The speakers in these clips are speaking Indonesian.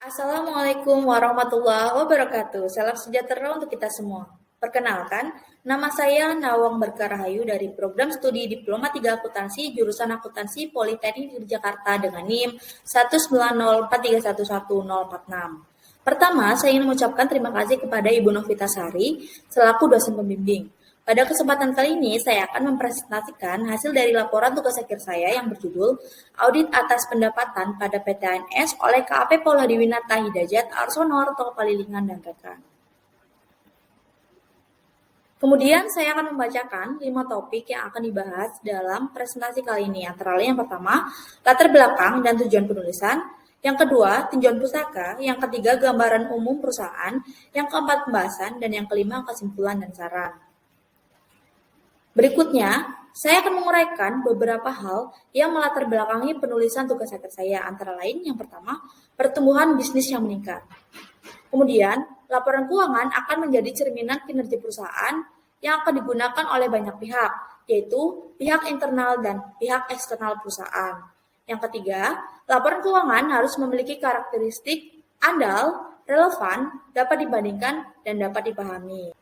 Assalamualaikum warahmatullahi wabarakatuh. Salam sejahtera untuk kita semua. Perkenalkan, nama saya Nawang Berkarahayu dari Program Studi Diploma 3 Akuntansi jurusan Akuntansi Politeknik Yogyakarta dengan NIM 19043111046. Pertama, saya ingin mengucapkan terima kasih kepada Ibu Novitasari selaku dosen pembimbing. Pada kesempatan kali ini, saya akan mempresentasikan hasil dari laporan tugas akhir saya yang berjudul Audit atas pendapatan pada PTNS oleh KAP Paul Hadiwinata Hidayat Arsono Tol Palilingan dan rekan. Kemudian saya akan membacakan 5 topik yang akan dibahas dalam presentasi kali ini. Antara lain yang pertama, latar belakang dan tujuan penulisan. Yang kedua, tinjauan pustaka. Yang ketiga, gambaran umum perusahaan. Yang keempat, pembahasan. Dan yang kelima, kesimpulan dan saran. Berikutnya, saya akan menguraikan beberapa hal yang melatar belakangi penulisan tugas akhir saya. Antara lain, yang pertama, pertumbuhan bisnis yang meningkat. Kemudian, laporan keuangan akan menjadi cerminan kinerja perusahaan yang akan digunakan oleh banyak pihak, yaitu pihak internal dan pihak eksternal perusahaan. Yang ketiga, laporan keuangan harus memiliki karakteristik andal, relevan, dapat dibandingkan, dan dapat dipahami.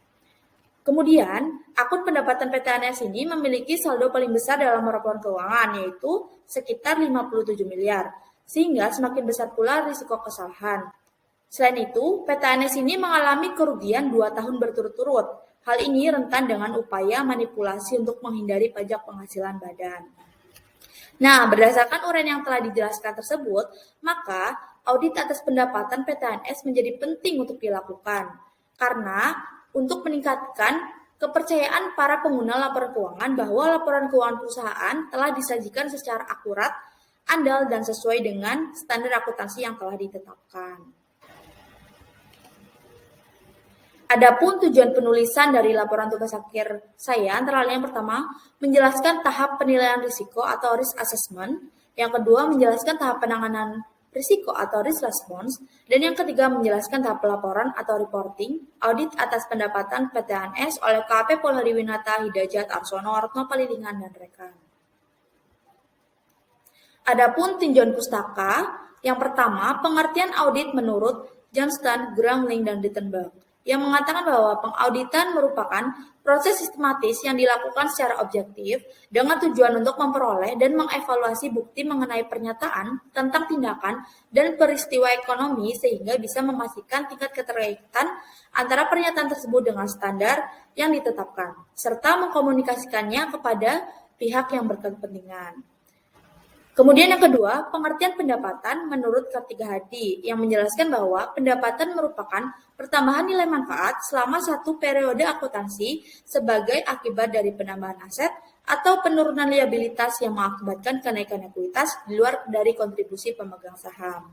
Kemudian, akun pendapatan PTNS ini memiliki saldo paling besar dalam laporan keuangan, yaitu sekitar 57 miliar, sehingga semakin besar pula risiko kesalahan. Selain itu, PTNS ini mengalami kerugian 2 tahun berturut-turut. Hal ini rentan dengan upaya manipulasi untuk menghindari pajak penghasilan badan. Nah, berdasarkan uraian yang telah dijelaskan tersebut, maka audit atas pendapatan PTNS menjadi penting untuk dilakukan. Karena untuk meningkatkan kepercayaan para pengguna laporan keuangan bahwa laporan keuangan perusahaan telah disajikan secara akurat, andal, dan sesuai dengan standar akuntansi yang telah ditetapkan. Adapun tujuan penulisan dari laporan tugas akhir saya antara lain yang pertama, menjelaskan tahap penilaian risiko atau risk assessment, yang kedua menjelaskan tahap penanganan risiko atau risk response, dan yang ketiga menjelaskan tahap pelaporan atau reporting, audit atas pendapatan PTNS oleh KAP Paul Hadiwinata Hidayat Arsono Retno Palilingan dan rekan. Adapun tinjauan pustaka, yang pertama pengertian audit menurut Johnston, Gramling, dan Rittenberg, yang mengatakan bahwa pengauditan merupakan proses sistematis yang dilakukan secara objektif dengan tujuan untuk memperoleh dan mengevaluasi bukti mengenai pernyataan tentang tindakan dan peristiwa ekonomi sehingga bisa memastikan tingkat keterkaitan antara pernyataan tersebut dengan standar yang ditetapkan, serta mengkomunikasikannya kepada pihak yang berkepentingan. Kemudian yang kedua, pengertian pendapatan menurut Kartigahadi yang menjelaskan bahwa pendapatan merupakan pertambahan nilai manfaat selama satu periode akuntansi sebagai akibat dari penambahan aset atau penurunan liabilitas yang mengakibatkan kenaikan ekuitas di luar dari kontribusi pemegang saham.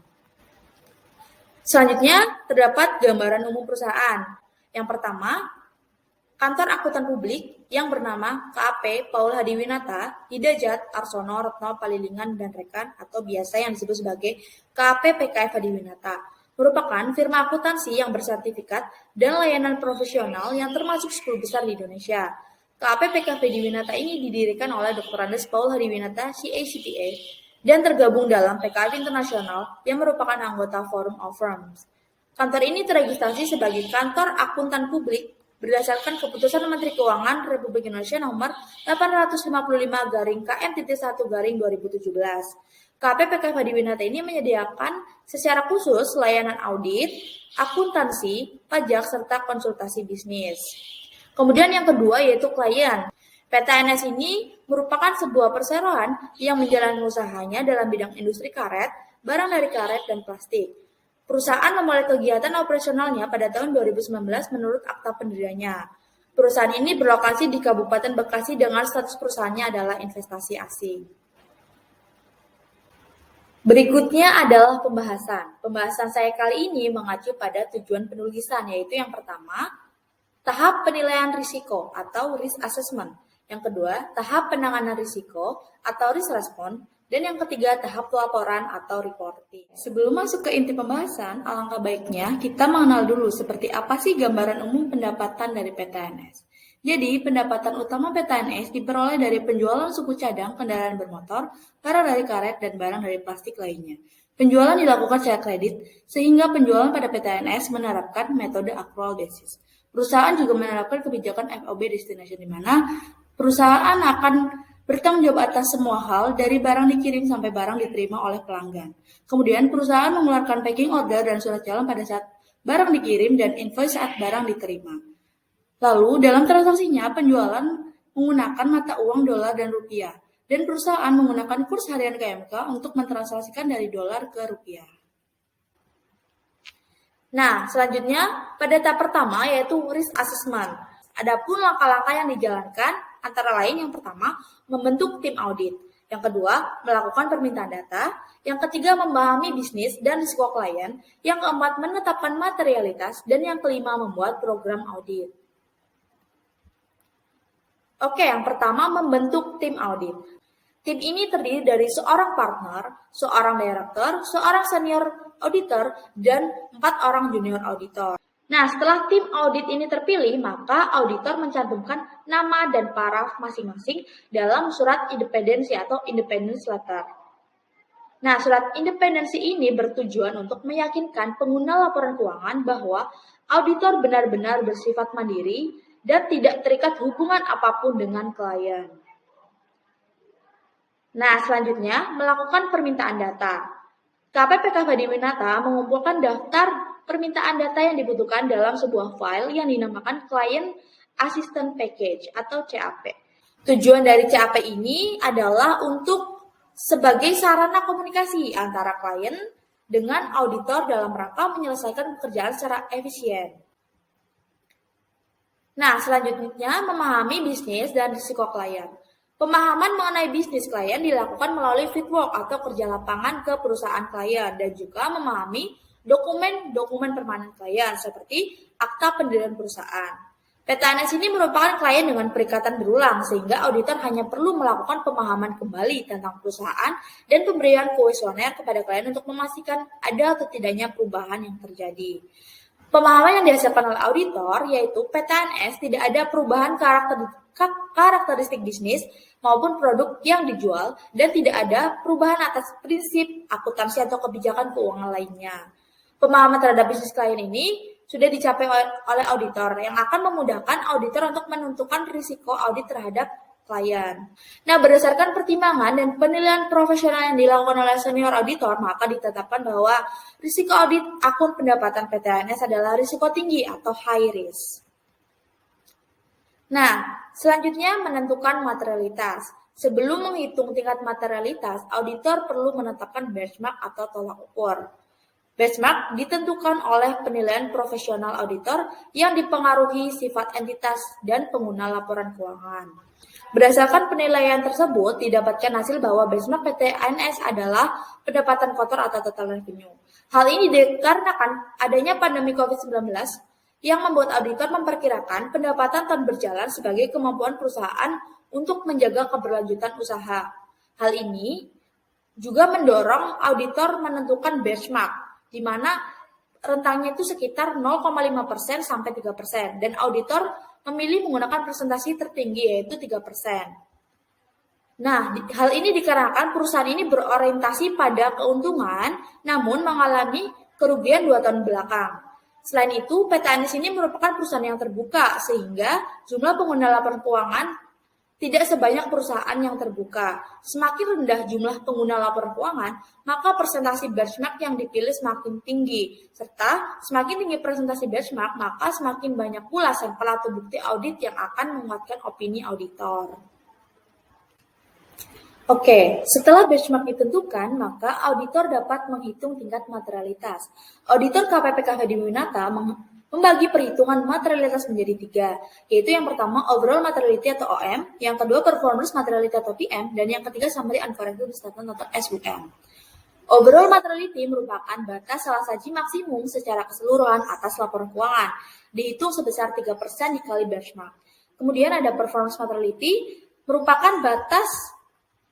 Selanjutnya, terdapat gambaran umum perusahaan. Yang pertama, Kantor Akuntan Publik yang bernama KAP Paul Hadiwinata Hidayat Arsono Retno Palilingan dan rekan atau biasa yang disebut sebagai KAP PKF Hadiwinata merupakan firma akuntansi yang bersertifikat dan layanan profesional yang termasuk 10 besar di Indonesia. KAP PKF Hadiwinata ini didirikan oleh Dr. Andes Paul Hadiwinata CACPA dan tergabung dalam PKF Internasional yang merupakan anggota Forum of Firms. Kantor ini terregistrasi sebagai Kantor Akuntan Publik berdasarkan Keputusan Menteri Keuangan Republik Indonesia Nomor 855-KM-1-2017. KAP PKF Hadiwinata ini menyediakan secara khusus layanan audit, akuntansi, pajak, serta konsultasi bisnis. Kemudian yang kedua yaitu klien. PTNS ini merupakan sebuah perseroan yang menjalani usahanya dalam bidang industri karet, barang dari karet, dan plastik. Perusahaan memulai kegiatan operasionalnya pada tahun 2019 menurut akta pendiriannya. Perusahaan ini berlokasi di Kabupaten Bekasi dengan status perusahaannya adalah investasi asing. Berikutnya adalah pembahasan. Pembahasan saya kali ini mengacu pada tujuan penulisan, yaitu yang pertama, tahap penilaian risiko atau risk assessment. Yang kedua, tahap penanganan risiko atau risk response. Dan yang ketiga, tahap pelaporan atau reporting. Sebelum masuk ke inti pembahasan, alangkah baiknya kita mengenal dulu seperti apa sih gambaran umum pendapatan dari PTNS. Jadi, pendapatan utama PTNS diperoleh dari penjualan suku cadang kendaraan bermotor, barang dari karet, dan barang dari plastik lainnya. Penjualan dilakukan secara kredit, sehingga penjualan pada PTNS menerapkan metode accrual basis. Perusahaan juga menerapkan kebijakan FOB destination, di mana perusahaan akan bertanggung jawab atas semua hal dari barang dikirim sampai barang diterima oleh pelanggan. Kemudian, perusahaan mengeluarkan packing order dan surat jalan pada saat barang dikirim dan invoice saat barang diterima. Lalu, dalam transaksinya, penjualan menggunakan mata uang dolar dan rupiah, dan perusahaan menggunakan kurs harian KMK untuk mentransaksikan dari dolar ke rupiah. Nah, selanjutnya pada tahap pertama yaitu risk assessment. Adapun langkah-langkah yang dijalankan antara lain yang pertama, membentuk tim audit. Yang kedua, melakukan permintaan data. Yang ketiga, memahami bisnis dan risiko klien. Yang keempat, menetapkan materialitas. Dan yang kelima, membuat program audit. Oke, yang pertama membentuk tim audit. Tim ini terdiri dari seorang partner, seorang director, seorang senior auditor, dan 4 orang junior auditor. Nah, setelah tim audit ini terpilih, maka auditor mencantumkan nama dan paraf masing-masing dalam surat independensi atau independence letter. Nah, surat independensi ini bertujuan untuk meyakinkan pengguna laporan keuangan bahwa auditor benar-benar bersifat mandiri dan tidak terikat hubungan apapun dengan klien. Nah, selanjutnya melakukan permintaan data. KPPK Hadiwinata mengumpulkan daftar permintaan data yang dibutuhkan dalam sebuah file yang dinamakan Client Assistant Package atau CAP. Tujuan dari CAP ini adalah untuk sebagai sarana komunikasi antara klien dengan auditor dalam rangka menyelesaikan pekerjaan secara efisien. Nah, selanjutnya memahami bisnis dan risiko klien. Pemahaman mengenai bisnis klien dilakukan melalui fieldwork atau kerja lapangan ke perusahaan klien dan juga memahami dokumen-dokumen permanen klien seperti akta pendirian perusahaan. PTNS ini merupakan klien dengan perikatan berulang sehingga auditor hanya perlu melakukan pemahaman kembali tentang perusahaan dan pemberian kuesioner kepada klien untuk memastikan ada atau tidaknya perubahan yang terjadi. Pemahaman yang dihasilkan oleh auditor yaitu PTNS tidak ada perubahan karakteristik bisnis maupun produk yang dijual dan tidak ada perubahan atas prinsip akuntansi atau kebijakan keuangan lainnya. Pemahaman terhadap bisnis klien ini sudah dicapai oleh auditor yang akan memudahkan auditor untuk menentukan risiko audit terhadap klien. Nah, berdasarkan pertimbangan dan penilaian profesional yang dilakukan oleh senior auditor, maka ditetapkan bahwa risiko audit akun pendapatan PTNS adalah risiko tinggi atau high risk. Nah, selanjutnya menentukan materialitas. Sebelum menghitung tingkat materialitas, auditor perlu menetapkan benchmark atau tolak ukur. Benchmark ditentukan oleh penilaian profesional auditor yang dipengaruhi sifat entitas dan pengguna laporan keuangan. Berdasarkan penilaian tersebut, didapatkan hasil bahwa benchmark PTNS adalah pendapatan kotor atau total revenue. Hal ini dikarenakan adanya pandemi COVID-19 yang membuat auditor memperkirakan pendapatan tahun berjalan sebagai kemampuan perusahaan untuk menjaga keberlanjutan usaha. Hal ini juga mendorong auditor menentukan benchmark, di mana rentangnya itu sekitar 0,5% sampai 3%, dan auditor memilih menggunakan presentasi tertinggi yaitu 3%. Nah, hal ini dikarenakan perusahaan ini berorientasi pada keuntungan namun mengalami kerugian 2 tahun belakang. Selain itu, PTNS ini merupakan perusahaan yang terbuka sehingga jumlah pengguna laporan keuangan tidak sebanyak perusahaan yang terbuka. Semakin rendah jumlah pengguna laporan keuangan, maka presentasi benchmark yang dipilih semakin tinggi. Serta semakin tinggi presentasi benchmark, maka semakin banyak pula sampel atau bukti audit yang akan menguatkan opini auditor. Oke, setelah benchmark ditentukan, maka auditor dapat menghitung tingkat materialitas. Auditor KPPK Hadiwinata membagi perhitungan materialitas menjadi 3, yaitu yang pertama overall materiality atau OM, yang kedua performance materiality atau PM, dan yang ketiga summary uncorrected statement atau SUM. Overall materiality merupakan batas salah saji maksimum secara keseluruhan atas laporan keuangan, dihitung sebesar 3% dikali benchmark. Kemudian ada performance materiality, merupakan batas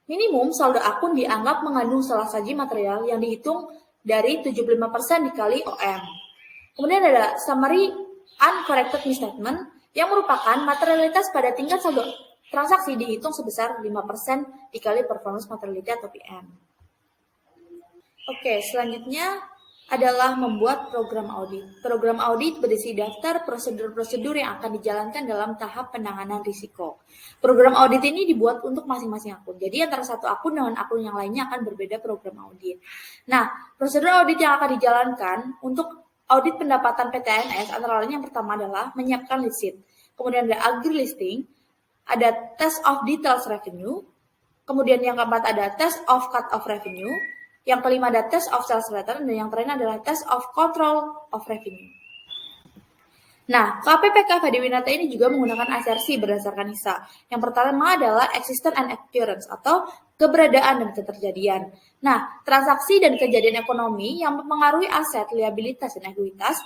minimum saldo akun dianggap mengandung salah saji material yang dihitung dari 75% dikali OM. Kemudian ada summary uncorrected misstatement yang merupakan materialitas pada tingkat saldo transaksi dihitung sebesar 5% dikali performance materiality atau PM. Oke, selanjutnya adalah membuat program audit. Program audit berisi daftar prosedur-prosedur yang akan dijalankan dalam tahap penanganan risiko. Program audit ini dibuat untuk masing-masing akun. Jadi antara satu akun dengan akun yang lainnya akan berbeda program audit. Nah, prosedur audit yang akan dijalankan untuk audit pendapatan PTNS antara lain yang pertama adalah menyiapkan lead sheet. Kemudian ada agri listing, ada test of details revenue, kemudian yang keempat ada test of cut off revenue, yang kelima ada test of sales return, dan yang terakhir adalah test of control of revenue. Nah, KPPK Fadiwinata ini juga menggunakan asersi berdasarkan HISA. Yang pertama adalah existence and occurrence atau keberadaan dan keterjadian. Nah, transaksi dan kejadian ekonomi yang mempengaruhi aset, liabilitas, dan ekuitas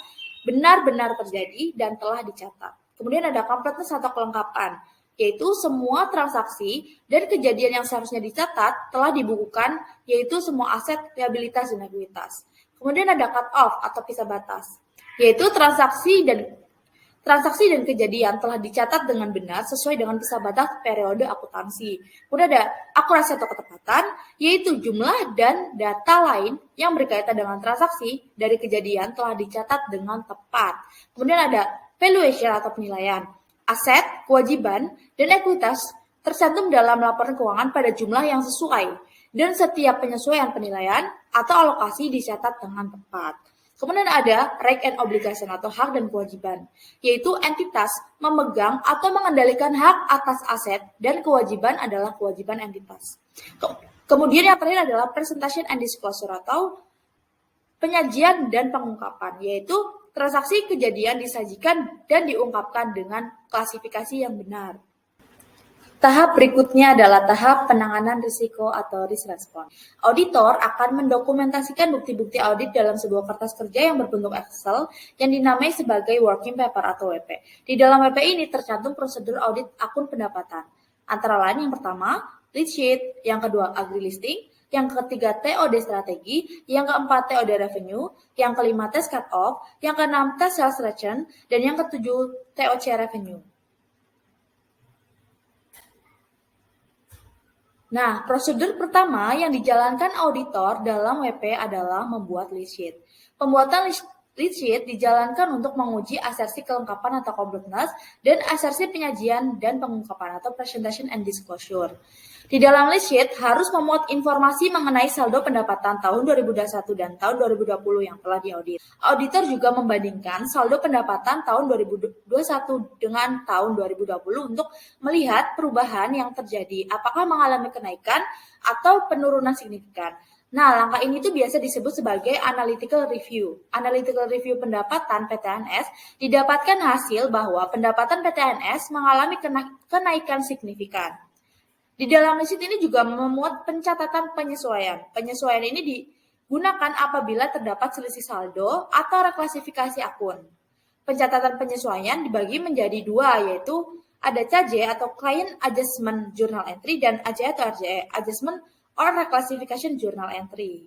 benar-benar terjadi dan telah dicatat. Kemudian ada completeness atau kelengkapan, yaitu semua transaksi dan kejadian yang seharusnya dicatat telah dibukukan, yaitu semua aset, liabilitas, dan ekuitas. Kemudian ada cut off atau pisah batas, yaitu transaksi dan kejadian telah dicatat dengan benar sesuai dengan pisah batas periode akuntansi. Kemudian ada akurasi atau ketepatan, yaitu jumlah dan data lain yang berkaitan dengan transaksi dari kejadian telah dicatat dengan tepat. Kemudian ada valuation atau penilaian. Aset, kewajiban, dan ekuitas tercantum dalam laporan keuangan pada jumlah yang sesuai, dan setiap penyesuaian penilaian atau alokasi dicatat dengan tepat. Kemudian ada right and obligation atau hak dan kewajiban, yaitu entitas memegang atau mengendalikan hak atas aset dan kewajiban adalah kewajiban entitas. Kemudian yang terakhir adalah presentation and disclosure atau penyajian dan pengungkapan, yaitu transaksi kejadian disajikan dan diungkapkan dengan klasifikasi yang benar. Tahap berikutnya adalah tahap penanganan risiko atau risk response. Auditor akan mendokumentasikan bukti-bukti audit dalam sebuah kertas kerja yang berbentuk Excel yang dinamai sebagai working paper atau WP. Di dalam WP ini tercantum prosedur audit akun pendapatan. Antara lain yang pertama, lead sheet, yang kedua agri listing, yang ketiga TOD strategi, yang keempat TOD revenue, yang kelima test cut off, yang keenam test sales return, dan yang ketujuh TOC revenue. Nah, prosedur pertama yang dijalankan auditor dalam WP adalah membuat lead sheet. Pembuatan lead sheet dijalankan untuk menguji asersi kelengkapan atau completeness dan asersi penyajian dan pengungkapan atau presentation and disclosure. Di dalam lead sheet harus memuat informasi mengenai saldo pendapatan tahun 2021 dan tahun 2020 yang telah diaudit. Auditor juga membandingkan saldo pendapatan tahun 2021 dengan tahun 2020 untuk melihat perubahan yang terjadi, apakah mengalami kenaikan atau penurunan signifikan. Nah, langkah ini tuh biasa disebut sebagai analytical review. Analytical review pendapatan PTNS didapatkan hasil bahwa pendapatan PTNS mengalami kenaikan signifikan. Di dalam lead sheet ini juga memuat pencatatan penyesuaian. Penyesuaian ini digunakan apabila terdapat selisih saldo atau reklasifikasi akun. Pencatatan penyesuaian dibagi menjadi dua, yaitu ada CAJ atau Client Adjustment Journal Entry dan AJE atau RJE, Adjustment or Reclassification Journal Entry.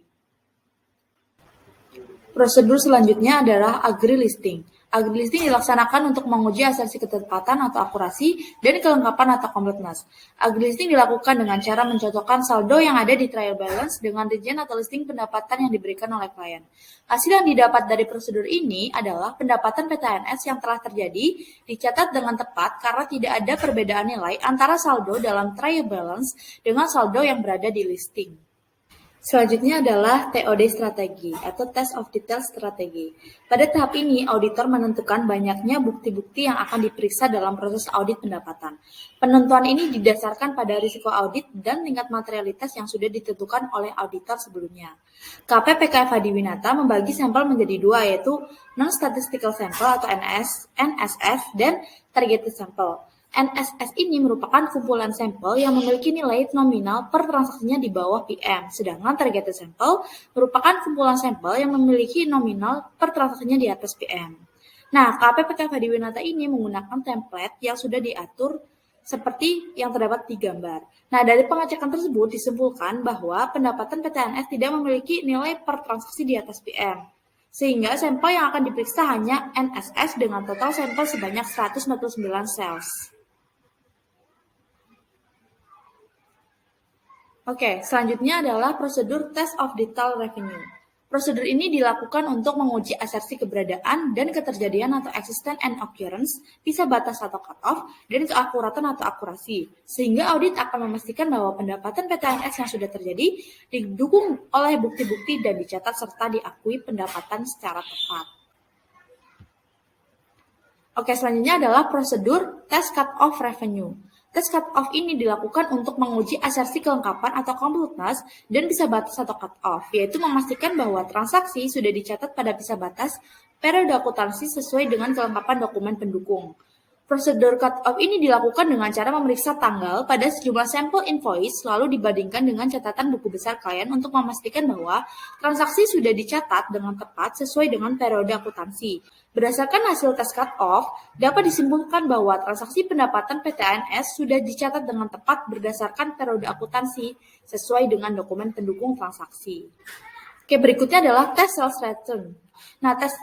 Prosedur selanjutnya adalah agri listing. Agri listing dilaksanakan untuk menguji asersi ketepatan atau akurasi dan kelengkapan atau completeness. Agri listing dilakukan dengan cara mencocokkan saldo yang ada di trial balance dengan rincian atau listing pendapatan yang diberikan oleh klien. Hasil yang didapat dari prosedur ini adalah pendapatan PTNS yang telah terjadi dicatat dengan tepat karena tidak ada perbedaan nilai antara saldo dalam trial balance dengan saldo yang berada di listing. Selanjutnya adalah TOD strategi atau Test of Detail strategi. Pada tahap ini, auditor menentukan banyaknya bukti-bukti yang akan diperiksa dalam proses audit pendapatan. Penentuan ini didasarkan pada risiko audit dan tingkat materialitas yang sudah ditentukan oleh auditor sebelumnya. KPPK Fadiwinata membagi sampel menjadi dua, yaitu Non-Statistical Sample atau NSF dan Targeted Sample. NSF ini merupakan kumpulan sampel yang memiliki nilai nominal per transaksinya di bawah PM, sedangkan targeted sampel merupakan kumpulan sampel yang memiliki nominal per transaksinya di atas PM. Nah, KPPK Fadiwinata ini menggunakan template yang sudah diatur seperti yang terdapat di gambar. Nah, dari pengecekan tersebut disimpulkan bahwa pendapatan PTNS tidak memiliki nilai per transaksi di atas PM. Sehingga sampel yang akan diperiksa hanya NSS dengan total sampel sebanyak 149 cells. Oke, selanjutnya adalah prosedur Test of Detail Revenue. Prosedur ini dilakukan untuk menguji asersi keberadaan dan keterjadian atau existence and occurrence, bisa batas atau cut-off, dan keakuratan atau akurasi. Sehingga audit akan memastikan bahwa pendapatan PTNS yang sudah terjadi didukung oleh bukti-bukti dan dicatat serta diakui pendapatan secara tepat. Oke, selanjutnya adalah prosedur Test Cut-off Revenue. Tes cut-off ini dilakukan untuk menguji asersi kelengkapan atau completeness dan bisa batas atau cut-off, yaitu memastikan bahwa transaksi sudah dicatat pada bisa batas periode akuntansi sesuai dengan kelengkapan dokumen pendukung. Prosedur cut-off ini dilakukan dengan cara memeriksa tanggal pada sejumlah sampel invoice lalu dibandingkan dengan catatan buku besar klien untuk memastikan bahwa transaksi sudah dicatat dengan tepat sesuai dengan periode akuntansi. Berdasarkan hasil tes cut-off, dapat disimpulkan bahwa transaksi pendapatan PTNS sudah dicatat dengan tepat berdasarkan periode akuntansi sesuai dengan dokumen pendukung transaksi. Oke, berikutnya adalah tes sales return. Nah, tes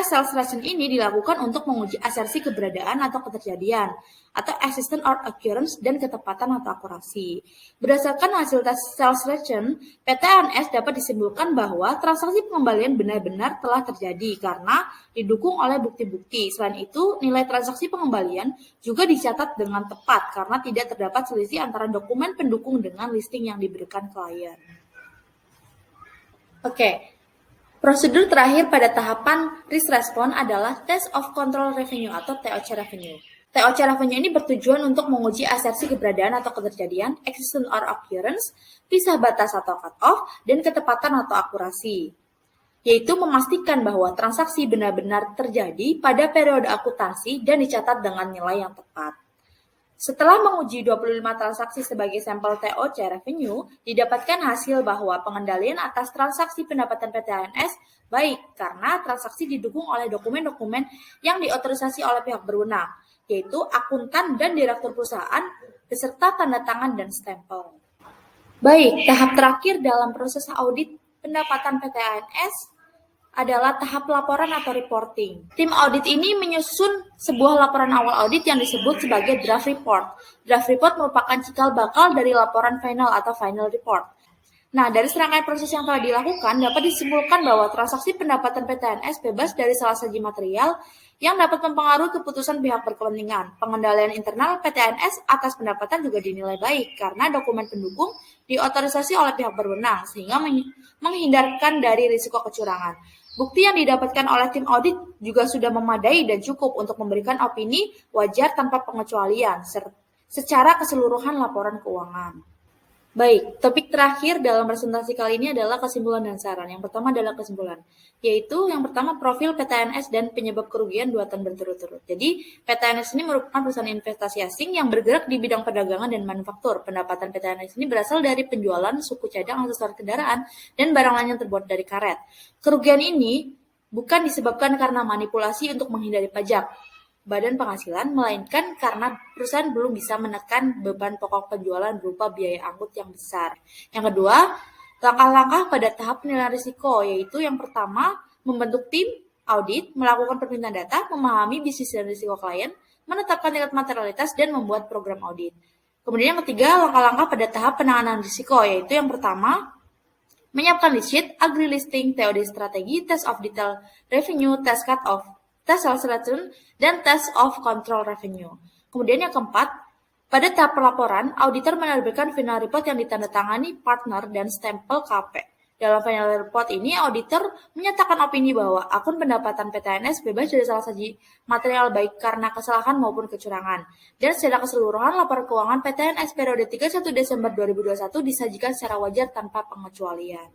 sales return ini dilakukan untuk menguji asersi keberadaan atau keterjadian, atau existence or occurrence, dan ketepatan atau akurasi. Berdasarkan hasil tes sales return, PTNS dapat disimpulkan bahwa transaksi pengembalian benar-benar telah terjadi karena didukung oleh bukti-bukti. Selain itu, nilai transaksi pengembalian juga dicatat dengan tepat karena tidak terdapat selisih antara dokumen pendukung dengan listing yang diberikan klien. Oke. Prosedur terakhir pada tahapan risk response adalah Test of Control Revenue atau TOC Revenue. TOC Revenue ini bertujuan untuk menguji asersi keberadaan atau keterjadian, existence or occurrence, pisah batas atau cut-off, dan ketepatan atau akurasi. Yaitu memastikan bahwa transaksi benar-benar terjadi pada periode akuntansi dan dicatat dengan nilai yang tepat. Setelah menguji 25 transaksi sebagai sampel TOC revenue, didapatkan hasil bahwa pengendalian atas transaksi pendapatan PTNS baik karena transaksi didukung oleh dokumen-dokumen yang diotorisasi oleh pihak berwenang, yaitu akuntan dan direktur perusahaan beserta tanda tangan dan stempel. Baik, tahap terakhir dalam proses audit pendapatan PTNS adalah tahap laporan atau reporting. Tim audit ini menyusun sebuah laporan awal audit yang disebut sebagai draft report. Draft report merupakan cikal bakal dari laporan final atau final report. Nah, dari serangkaian proses yang telah dilakukan, dapat disimpulkan bahwa transaksi pendapatan PTNS bebas dari salah satu material yang dapat mempengaruhi keputusan pihak berkepentingan. Pengendalian internal PTNS atas pendapatan juga dinilai baik karena dokumen pendukung diotorisasi oleh pihak berwenang, sehingga menghindarkan dari risiko kecurangan. Bukti yang didapatkan oleh tim audit juga sudah memadai dan cukup untuk memberikan opini wajar tanpa pengecualian secara keseluruhan laporan keuangan. Baik, topik terakhir dalam presentasi kali ini adalah kesimpulan dan saran. Yang pertama adalah kesimpulan, yaitu yang pertama profil PTNS dan penyebab kerugian 2 tahun berturut-turut. Jadi, PTNS ini merupakan perusahaan investasi asing yang bergerak di bidang perdagangan dan manufaktur. Pendapatan PTNS ini berasal dari penjualan suku cadang aksesoris kendaraan dan barang lain yang terbuat dari karet. Kerugian ini bukan disebabkan karena manipulasi untuk menghindari pajak badan penghasilan, melainkan karena perusahaan belum bisa menekan beban pokok penjualan berupa biaya angkut yang besar. Yang kedua, langkah-langkah pada tahap penilaian risiko, yaitu yang pertama, membentuk tim audit, melakukan permintaan data, memahami bisnis dan risiko klien, menetapkan tingkat materialitas, dan membuat program audit. Kemudian yang ketiga, langkah-langkah pada tahap penanganan risiko, yaitu yang pertama, menyiapkan list sheet, agri listing, TOD strategi, test of detail revenue, test cut-off, test sales return, dan test of control revenue. Kemudian yang keempat, pada tahap pelaporan, auditor menerbitkan final report yang ditandatangani partner dan stempel KP. Dalam final report ini, auditor menyatakan opini bahwa akun pendapatan PTNS bebas dari salah satu material baik karena kesalahan maupun kecurangan. Dan secara keseluruhan, laporan keuangan PTNS periode 31 Desember 2021 disajikan secara wajar tanpa pengecualian.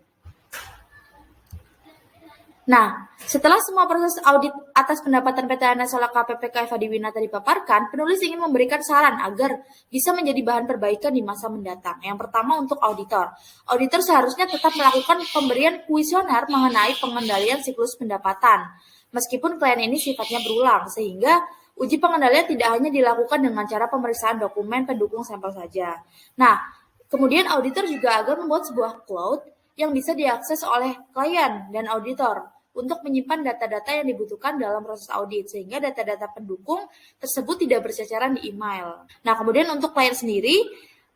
Nah, setelah semua proses audit atas pendapatan PTNS oleh KPPK Eva Diwinata dipaparkan, penulis ingin memberikan saran agar bisa menjadi bahan perbaikan di masa mendatang. Yang pertama untuk auditor. Auditor seharusnya tetap melakukan pemberian kuesioner mengenai pengendalian siklus pendapatan. Meskipun klien ini sifatnya berulang, sehingga uji pengendalian tidak hanya dilakukan dengan cara pemeriksaan dokumen pendukung sampel saja. Nah, kemudian auditor juga agar membuat sebuah cloud yang bisa diakses oleh klien dan auditor untuk menyimpan data-data yang dibutuhkan dalam proses audit, sehingga data-data pendukung tersebut tidak berceceran di email. Nah, kemudian untuk klien sendiri,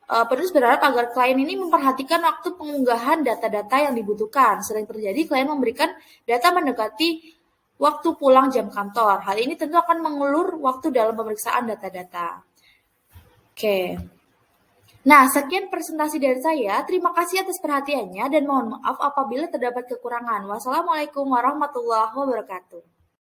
penulis berharap agar klien ini memperhatikan waktu pengunggahan data-data yang dibutuhkan. Sering terjadi klien memberikan data mendekati waktu pulang jam kantor. Hal ini tentu akan mengulur waktu dalam pemeriksaan data-data. Oke. Nah, sekian presentasi dari saya. Terima kasih atas perhatiannya dan mohon maaf apabila terdapat kekurangan. Wassalamualaikum warahmatullahi wabarakatuh.